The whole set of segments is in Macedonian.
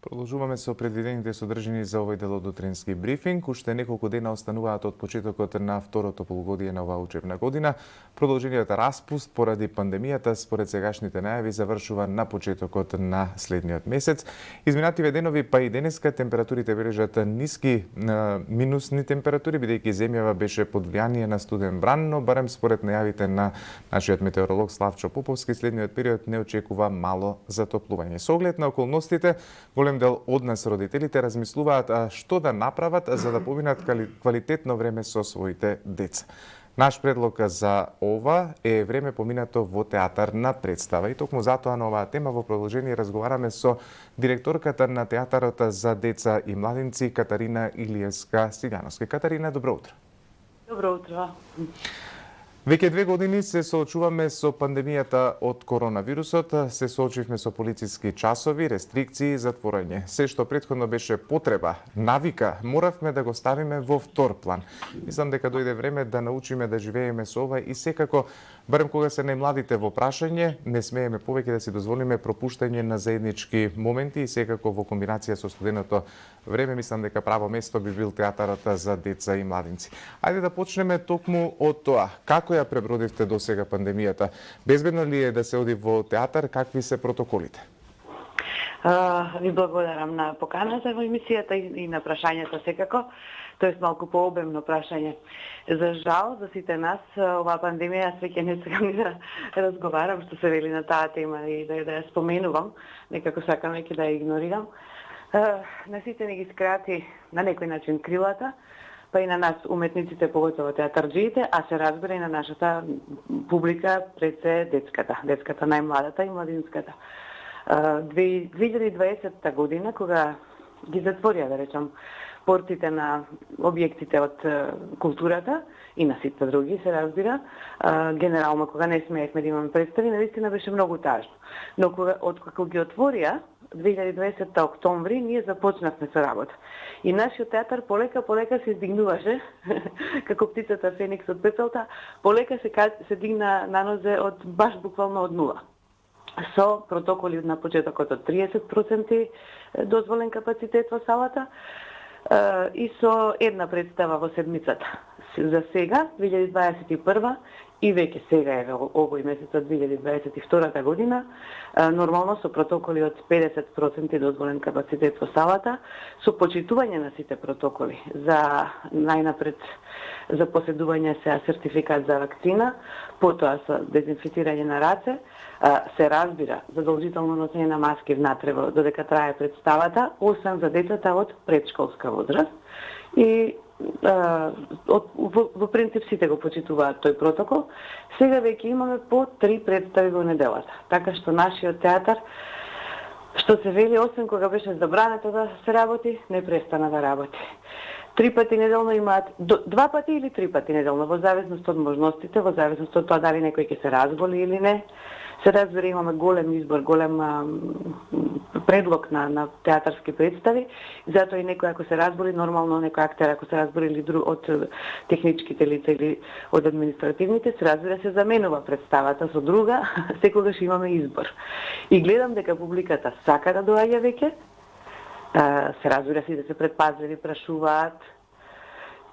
Продолжуваме со предвидените содржини за овој дел од утрински брифинг. Уште неколку дена остануваат од почетокот на второто полугодие на оваа учебна година. Продолжениот распуст поради пандемијата според сегашните најави завршува на почетокот на следниот месец. Изминативе денови па и денеска температурите бележат ниски минусни температури, бидејќи земјава беше под влијание на студен бран, но барем според најавите на нашиот метеоролог Славчо Поповски, следниот период не очекува мало затоплување. Со оглед на околностите, голем дел од нас родителите размислуваат што да направат за да поминат квалитетно време со своите деца. Наш предлог за ова е време поминато во театарна представа. И токму затоа на оваа тема во продолжение разговараме со директорката на Театарот за деца и младинци Катарина Илиевска Стиљановска. Катарина, добро утро. Добро утро. Веќе 2 години се соочуваме со пандемијата од коронавирусот, се соочивме со полициски часови, рестрикции, затворање. Се што претходно беше потреба, навика, моравме да го ставиме во втор план. Мислам дека дојде време да научиме да живееме со ова и секако, барем кога се најмладите во прашање, не смееме повеќе да си дозволиме пропуштање на заеднички моменти и секако во комбинација со студеното време, мислам дека право место би бил театарот за деца и младинци. Ајде да почнеме токму од тоа. Како ја пребродивте до сега пандемијата? Безбедно ли е да се оди во театар? Какви се протоколите? Ви благодарам на поканата во емисијата и на прашањето секако. Тоа е малку пообемно прашање. За жал, за сите нас, оваа пандемија, свеќе не сакам ни да разговарам, што се вели на таа тема и да ја споменувам, некако сакам веќе да ја игнорирам. На сите ни ги скрати на некој начин крилата, па и на нас уметниците, поготово театарџиите, а се разбира и на нашата публика, пред се детската најмладата и младинската. 2020 година, кога ги затворија, да речам, портите на објектите од културата и на сите други, се разбира, генерално кога не смеевме да имаме представи, наистина беше многу тажно. Но откако ги отворија, 2020 октомври, ние започнавме со работа. И нашиот театар полека се издигнуваше, како птицата Феникс од пепелта, полека се дигна на нозе од баш буквално од нула. Со протоколи на почетокот од 30% дозволен капацитет во салата и со една представа во седмицата. За сега, 2021 и веќе сега е овој месец од 2022 година, нормално со протоколи од 50% дозволен капацитет во салата, со почитување на сите протоколи. За најнапред за поседување се сертификат за вакцина, потоа со дезинфицирање на раце, се разбира задолжително носење на маски внатре додека трае представата, освен за децата од предшколска возраст. И во принцип сите го почитуваат тој протокол. Сега веќе имаме по 3 представи во неделата. Така што нашиот театар, што се вели, освен кога беше забрането да се работи, не престана да работи. 3 пати неделно имаат, 2 пати или 3 пати неделно, во зависност од можностите, во зависност од тоа дали некој ќе се разболи или не. Се разбира, имаме голем избор, голем предлог на театарски представи, затоа и некој ако се разболи, нормално некој актер ако се разболи или од техничките лица или од административните, се разбира се заменува представата со друга, секогаш имаме избор. И гледам дека публиката сака да доаѓа веќе, се разбира се да се предпазливи, прашуваат.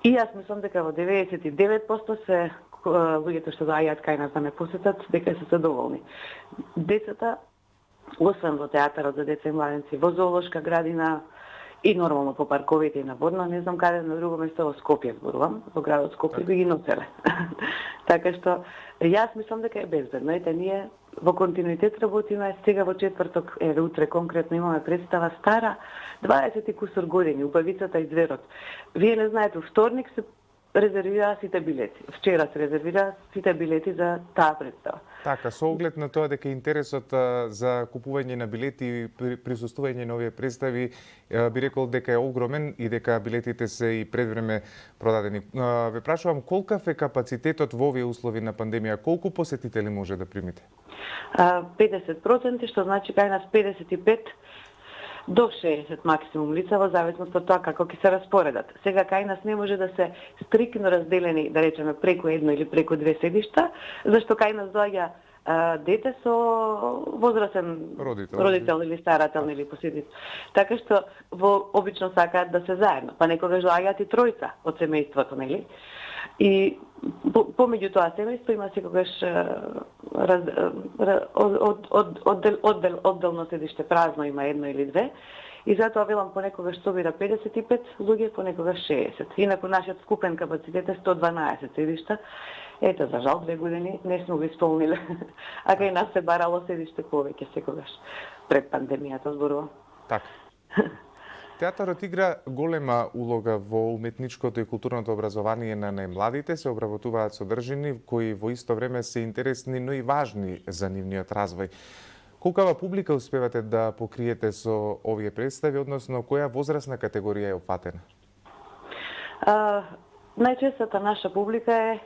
И јас мислам дека во 99% се луѓето што доаѓаат кај нас да ме посетат, дека се задоволни. Децата, освен во театарот за деца и младенци, во зоолошка градина и нормално по парковите и на водно, не знам каде на друго место, во Скопје зборувам, во градот Скопје би ги носеле. Така што јас мислам дека е безбедно. Ете, ние во континуитет работиме, сега во четврток, утре конкретно имаме представа стара 20 и кусор години, Убавицата и зверот. Вие не знаете, вторник се резервира сите билети. Вчера се резервира сите билети за таа представа. Така, со оглед на тоа дека интересот за купување на билети и присуствување на овие представи би рекол дека е огромен и дека билетите се и предвреме продадени. Ве прашувам, колкав е капацитетот во овие услови на пандемија? Колку посетители може да примите? 50%, што значи кај нас 55 до 60 максимум лица во зависност од тоа како ќе се распоредат. Сега кај нас не може да се стрикно разделени, да речеме, преку едно или преку две седишта, зашто кај нас доаѓа дете со возрастен родител или старател или посетител. Така што обично сакаат да се заедно, па некогаш доаѓаат и тројца од семејството, нели? И помеѓу тоа семејство има секогаш одделно седиште празно, има едно или две. И затоа велам понекогаш собира 55 луѓе, понекогаш 60. Инаку нашиот скупен капацитет е 112 седишта. Ето, за жал, 2 години не сме го исполниле. А кај нас се барало седиште повеќе секогаш пред пандемијата, зборувам. Така. Театарот игра голема улога во уметничкото и културното образование на најмладите, се обработуваат содржини кои во исто време се интересни, но и важни за нивниот развој. Колкава публика успевате да покриете со овие представи, односно која возрастна категорија е опфатена? Најчестата наша публика е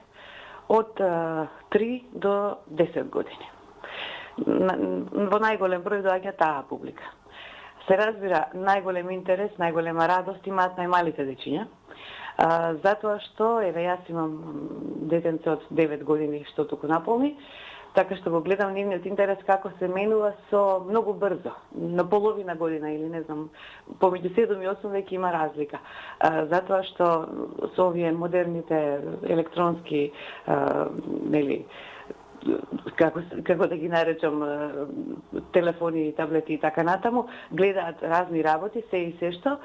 од 3 до 10 години. Во најголем број доаѓа таа публика. Се разбира, најголем интерес, најголема радост имаат најмалите дечиња, затоа што, еве, јас имам детенце од 9 години што туку наполни, така што го гледам нивниот интерес како се менува со многу брзо. На половина година или не знам, помеѓу 7 и 8 веќе има разлика. Затоа што со овие модерните електронски нели како да ги наречам телефони, таблети и така натаму, гледаат разни работи, се и се што.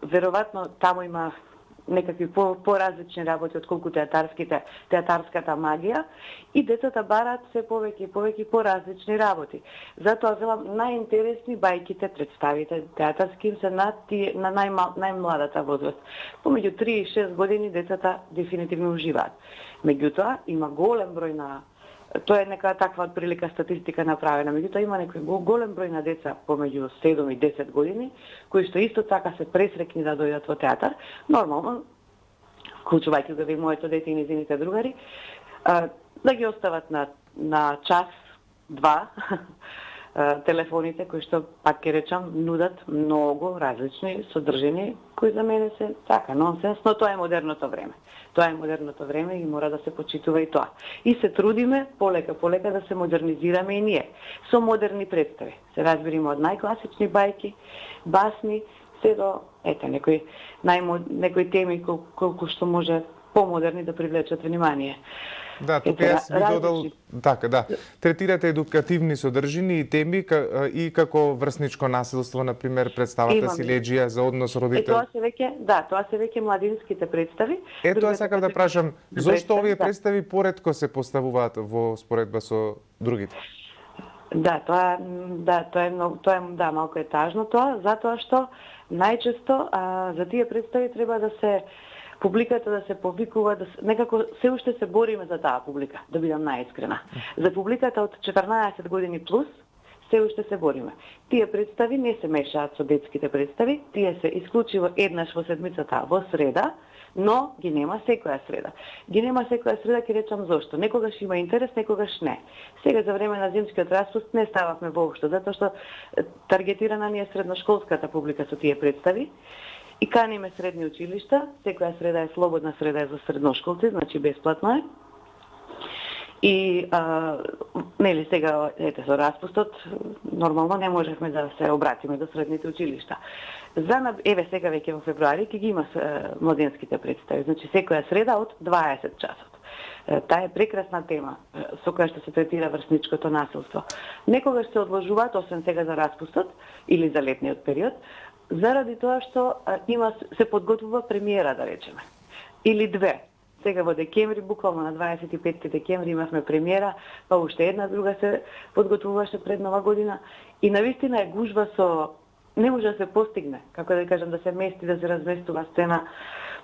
Веројатно таму има некакви поразлични работи отколку театарската магија и децата бараат се повеќе и повеќе поразлични работи. Затоа велам најинтересни бајките, представите театарски се на најмладата возраст. Помеѓу 3 и 6 години децата дефинитивно уживаат. Меѓутоа има голем број на тоа е нека таква отприлика статистика направена. Меѓутоа има некој голем број на деца помеѓу 7 и 10 години кои што исто така се пресрекни да дојдат во театар. Нормално, вклучувајќи го и моето дете и низините другари, да ги остават на час, два телефоните кои што, пак ќе речам, нудат многу различни содржини кои за мене се така нонсенс, но тоа е модерното време. Тоа е модерното време и мора да се почитува и тоа. И се трудиме полека да се модернизираме и ние со модерни представи. Се разбериме од најкласични бајки, басни, се до некои теми колку што може помодерни да привлечат внимание. Да, тука јас би додал, така, да. Третирате едукативни содржини и теми и како врсничко насилство, на пример, представата Силеџија за однос родител. Тоа се веќе младинските представи. Тоа сакам да прашам, зошто овие представи поретко се поставуваат во споредба со другите? Тоа е малку етажно тоа, затоа што најчесто за тие представи треба да се публиката да се повикува, некако се уште се бориме за таа публика, да бидам најискрена. За публиката од 14 години плюс се уште се бориме. Тие представи не се мешаат со детските представи, тие се исклучиво еднаш во седмицата во среда, но ги нема секоја среда. Ги нема секоја среда, ќе речам зошто. Некогаш има интерес, некогаш не. Сега за време на зимскиот распуст не стававме воопшто, затоа што таргетирана ни е средношколската публика со тие представи. И каниме средни училишта, секоја среда е слободна среда за средношколци, значи бесплатно е. И нели сега со распустот нормално не можевме да се обратиме до средните училишта. Еве сега веќе во февруари ќе ги има младенските представи, значи секоја среда од 20 часот. Таа е прекрасна тема со која што се третира врсничкото насилство. Некогаш се одложуваат, освен сега за распустот или за летниот период, заради тоа што се подготвува премиера, да речеме. Или две. Сега во декември, буквално на 25 декември имавме премиера, па уште една друга се подготвуваше пред Нова година. И навистина е гужва со... Не може да се постигне, како да кажам, да се мести, да се разместува сцена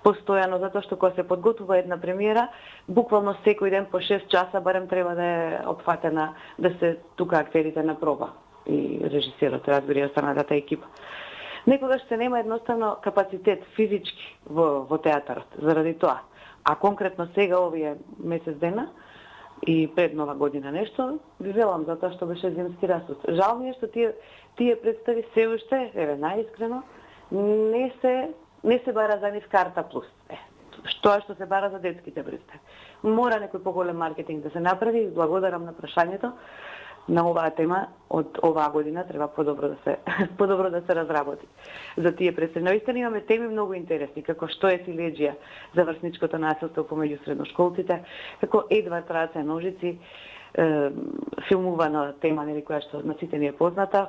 постојано, затоа што кога се подготвува една премиера, буквално секој ден по 6 часа барем треба да е опфатена, да се тука актерите на проба и режисерот, разбери, останатата екипа. Некогаш се нема едноставно капацитет физички во театарот, заради тоа. А конкретно сега овие месец дена и пред Нова година нешто, ви велам затоа што беше зимски распуст. Жал ми е што тие представи се уште, еве најискрено, не се бара за нив карта плюс. што се бара за детските представи. Мора некој поголем маркетинг да се направи. Благодарам на прашањето. На оваа тема од оваа година треба подобро да се разработи. За тие представи. Наистина имаме теми многу интересни, како што е силеџија за врсничкото насилство помеѓу средношколците, како Едвард Раце ножици, филмувана тема нели која што на сите ни е позната,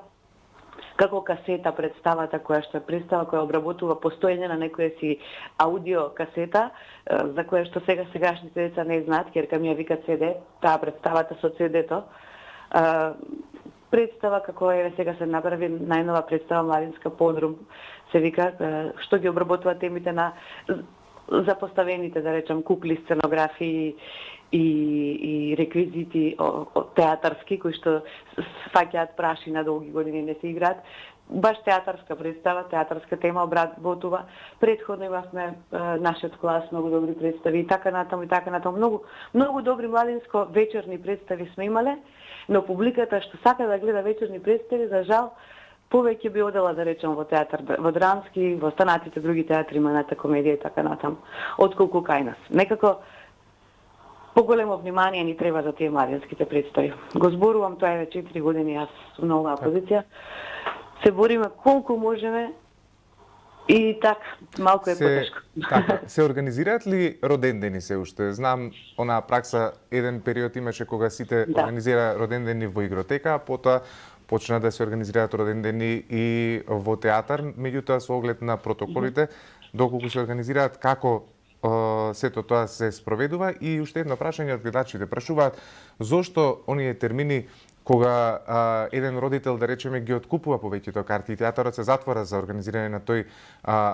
како касета представата која што е представа која обработува постоење на некоја си аудио касета, за која што сегашните деца не знаат, ker ми ја викат CD, таа представата со CD-то. Представа како е сега се направи најнова представа Младинска подрум, се вика, што ги обработува темите на запоставените, да речам, кукли, сценографии и реквизити театарски, кои што фаќаат праши на долги години не се играат. Баш театарска представа, театарска тема обработува. Предходно имавме нашиот клас многу добри представи и така натаму и така натаму. Многу добри младинско вечерни представи сме имале, но публиката што сака да гледа вечерни представи, за жал, повеќе би одела, да речем, во театар, во драмски, во останатите други театри, маната комедија и така натаму, отколку кај нас. Некако поголемо внимание ни треба за тие младинските представи. Го зборувам, тоа е 4 години, јас сум на оваа позиција. Се бориме колку можеме и така, малку е потешко. Така, се организираат ли родендени се уште? Знам, онаа пракса, еден период имаше кога сите организира родендени во игротека, а потоа почна да се организираат родендени и во театар, меѓутоа со оглед на протоколите, доколку се организираат, како сето тоа се спроведува. И уште едно прашање од гледачите. Прашуваат зошто оние термини кога еден родител, да речеме, ги откупува повеќето карти и театарот се затвора за организирање на тој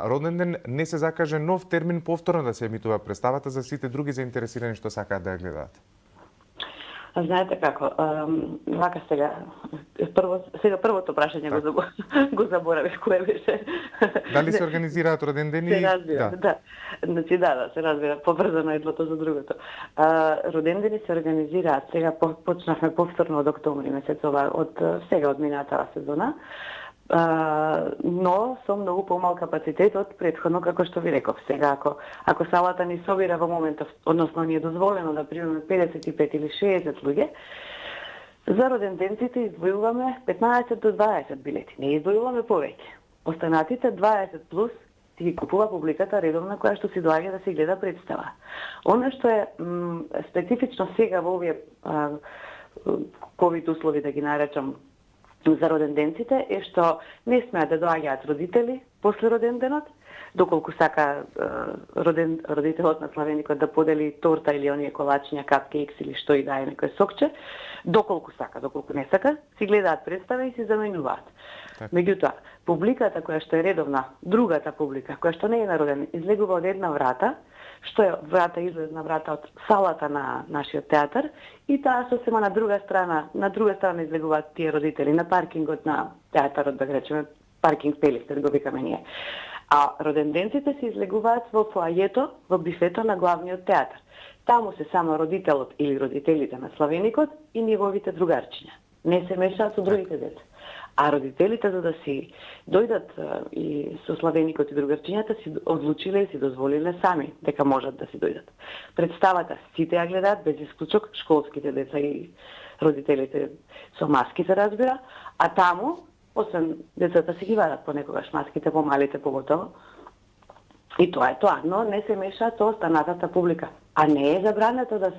роден ден, не се закаже нов термин повторно да се емитува представата за сите други заинтересирани што сакаат да ја гледаат? Знаете како, вака сега првото прашање го заборавив, кое беше. Дали се организираат родендени? Се разбира, да. Значи да, се разбира, поврзано едното за другото. Родендени се организираат, сега почнавме повторно од октомври месец, од сега од минатава сезона, но со многу помал капацитет од предходно, како што ви реков. Сега, ако салата ни собира во моментов, односно ни е дозволено да примеме 55 или 60 луѓе, за роденденците издвојуваме 15 до 20 билети. Не издвојуваме повеќе. Останатите 20 плюс си ги купува публиката редовна која што си доаѓа да се гледа представа. Оно што е специфично сега во овие ковид услови, да ги наречам, за роденденците е што не смеат да доаѓаат родители после роденденот, доколку сака родителот на славеникот да подели торта или оние колачиња, капкейкс или што и да е некој сокче, доколку сака, доколку не сака, си гледаат представа и си заменуваат. Меѓутоа, публиката која што е редовна, другата публика, која што не е на роден, излегува од една врата, што е излезна врата од салата на нашиот театар, и таа сосема на друга страна излегуваат тие родители, на паркингот на театарот, да речеме, паркинг Пелихтер го викаме ние. А роденденците се излегуваат во фоајето, во бифето на главниот театар. Таму се само родителот или родителите на славеникот и неговите другарчиња. Не се мешаат со другите деца. А родителите, за да си дојдат и со славеникот и другарчињата, си одлучиле и си дозволиле сами дека можат да си дојдат. Представата сите ја гледаат без исклучок, школските деца и родителите со маски, се разбира, а таму, освен децата си ги вадат понекогаш маските, помалите поготово, и тоа е тоа, но не се меша со останатата публика. А не е забрането да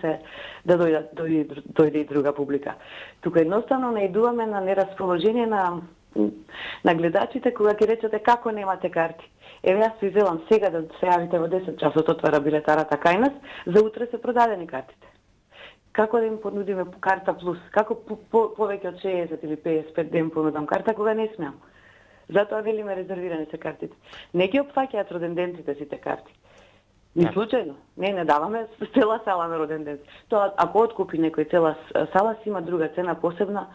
дојде и друга публика. Тука едноставно наидуваме на неразположение на гледачите кога ќе речете како немате карти. Еве јас ви велам сега да се јавите во 10 часот, отвара билетарата кај нас, за утре се продадени картите. Како да им понудиме карта плюс? Како повеќе од 60 или 55 да им понудам карта кога не смеам? Затоа велиме резервирани се картите. Не ги опфаќаат роденденците сите карти. Ни случајно. Не даваме цела сала на роденденци. Тоа, ако откупи некој цела сала, си има друга цена посебна,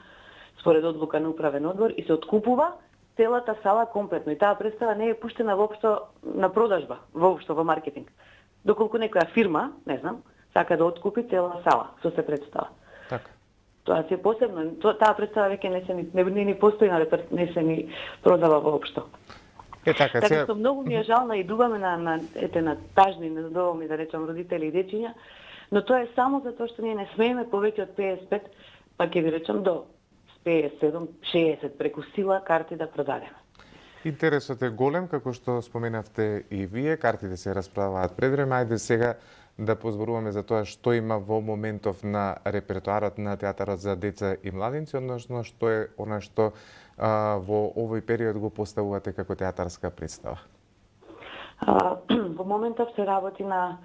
според одлука на управен одбор, и се откупува целата сала комплетно. И таа представа не е пуштена воопшто на продажба, воопшто во маркетинг. Доколку некоја фирма, не знам, сака да откупи цела сала со се представа. Така. Тоа си е посебно. Таа представа веќе не ни постои на не се ни продава воопшто. Така, Така сега... што многу ми е жал, наидуваме на тажни, недоволни, да речам, родители и дечиња, но тоа е само затоа што ние не смееме повеќе од 55, па ќе ви речам до 57, 60 преку сила карти да продадеме. Интересот е голем, како што споменавте и вие, картите се распродаваат пред време. Ајде сега да позборуваме за тоа што има во моментов на репертоарот на театарот за деца и младинци, односно што е она што во овој период го поставувате како театарска представа. Во моментов се работи на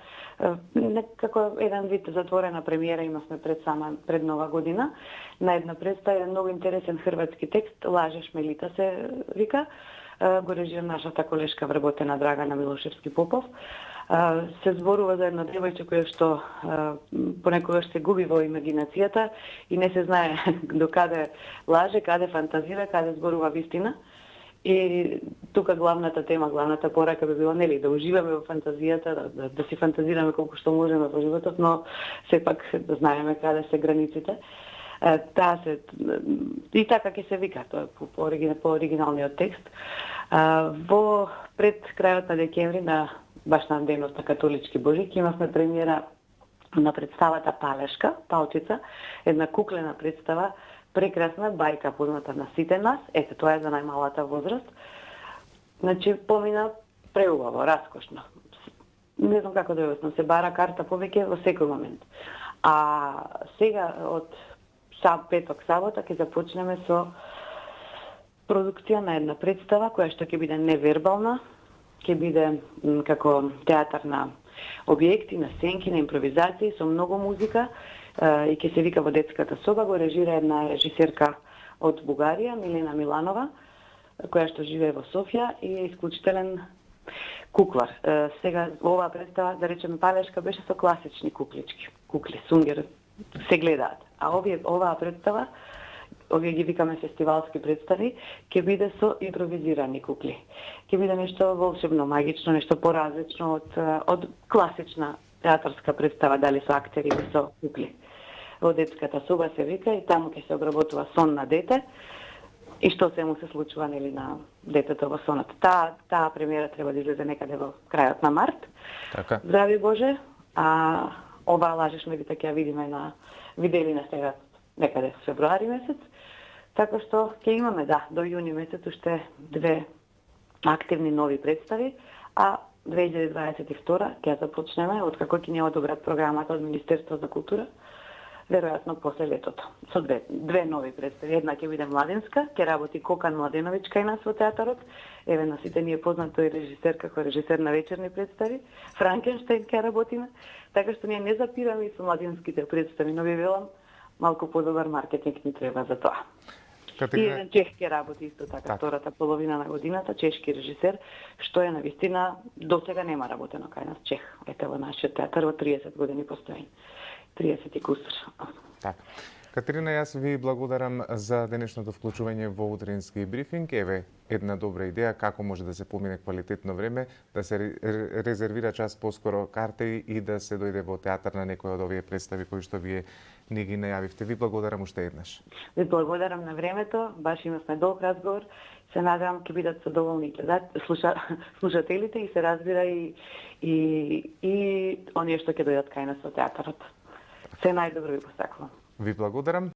некако еден вид затворена премиера имавме пред Нова година на една представа, еден многу интересен хрватски текст, Лажеш Мелита се вика, го режира нашата колешка вработена Драгана Милошевски Попов. Се зборува за едно девојче кое што понекогаш се губи во имагинацијата и не се знае до каде лаже, каде фантазира, каде зборува вистина. И тука главната тема, главната порака би била нели да уживаме во фантазијата, да си фантазираме колку што можеме во животот, но сепак да знаеме каде се границите. Таа се и така ќе се вика, тоа по оригиналниот текст. Во пред крајот на декември на баш на денот на католички Божик имавме премиера на представата Палешка, Палчица, една куклена представа, прекрасна бајка позната на сите нас. Ете, тоа е за најмалата возраст. Значи, помина преубаво, раскошно. Не знам како да ја се бара карта повеќе во секој момент. А сега од петок, сабота ќе започнеме со продукција на една представа која што ќе биде невербална, ќе биде како театар на објекти, на сценки, на импровизации со многу музика и ќе се вика Во детската соба, го режира една режисерка од Бугарија, Милена Миланова, која што живее во Софија и е исклучителен куклар. Сега оваа представа, да речеме Палешка, беше со класични кукли, сунгер се гледаат. А оваа представа, овие ги викаме фестивалски представи, ќе биде со импровизирани кукли. Ќе биде нешто волшебно, магично, нешто поразлично од класична театарска представа, дали со актери или со кукли. Во детската соба се вика и таму ќе се обработува сон на дете и што се му се случува нели на детето во сонот. Таа премиера треба да излезе некаде во крајот на март. Така. Здрави Боже, а оваа Лажеш Мелита ќе ја видиме на виделина сега некаде во февруари месец. Така што ќе имаме, до јуни месец уште 2 активни нови представи, а 2022 ќе започнеме, откако ќе ни одобрат програмата од Министерството за култура, веројатно после летото. Со две нови представи. Една ќе биде младинска, ќе работи Кокан Младеновиќ кај нас во театарот. Еве на сите ни е познат тој режисер како режисер на вечерни представи. Франкенштейн ќе работиме. Така што ние не запираме и со младинските представи, но ви велам, малку подобар маркетинг ни треба за тоа. И еден чех ќе работи исто така, втората половина на годината, чешки режисер, што е навистина досега нема работено кај нас чех. Ете во нашиот театар во 30 години постојање. 30 и кусар. Така. Катерина, јас ви благодарам за денешното вклучување во утрински брифинг. Еве една добра идеја како може да се помине квалитетно време, да се резервира час поскоро карти и да се дојде во театар на некој од овие представи кои што вие ни ги најавивте. Ви благодарам уште еднаш. Ви благодарам на времето, баш имавме долг разговор. Се надевам ќе бидат задоволни слушателите и се разбира и оние што ќе дојдат кај нас во театарот. Се најдобро ви посакувам. Ви благодарам.